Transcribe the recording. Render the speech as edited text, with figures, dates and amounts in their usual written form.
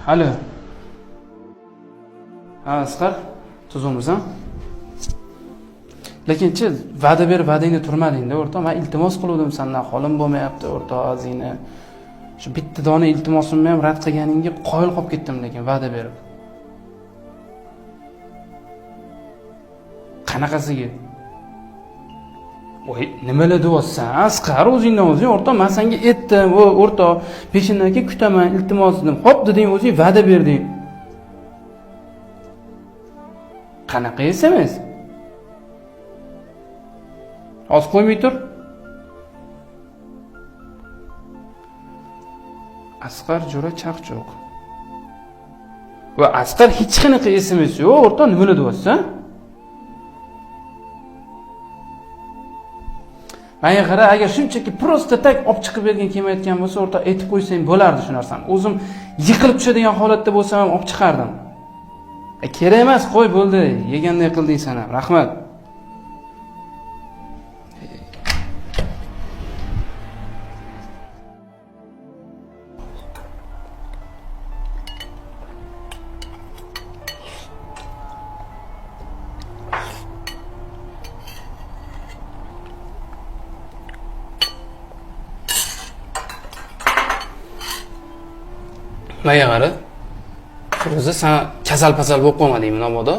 Alo. Ha, Asqar, tuzummisan? Lekin-chi, va'da berib va'dangni turmading-da, o'rtoq. Men iltimos qildim sendan, holim bo'lmayapti, o'rtoq, azingni. Shu bitta dona iltimosimni ham rad qilganingga qoyil qolib ketdim, lekin va'da berib. Qanaqasiga? Voy, nimalar deyapsan? Asqar, o'zingdan o'zing, o'rtoq, men senga aytdim, o'rtoq, peshindan keyin kutaman, iltimos dedim. Xo'p deding, o'zing va'da berding. Qanaqa SMS? Oz qo'ymay tur. Asqar jo'ra chaqchoq. Va Asqar hech qanaqa SMS yo'q, o'rtoq, nimalar deyapsan? Menga qara, agar shunchaki prosta tak olib chiqib bergan kelmayotgan bo'lsa, o'rtoq, aytib qo'ysang bo'lardi shu narsani. O'zim yiqilib tushadigan holatda bo'lsam ham olib chiqardim. Kerak emas, qo'y, bo'ldi. Yeganday qilding sen ham. Rahmat. Menga qara. O'zi sen kasal-pasal bo'lib qolmadingmi, mabodo?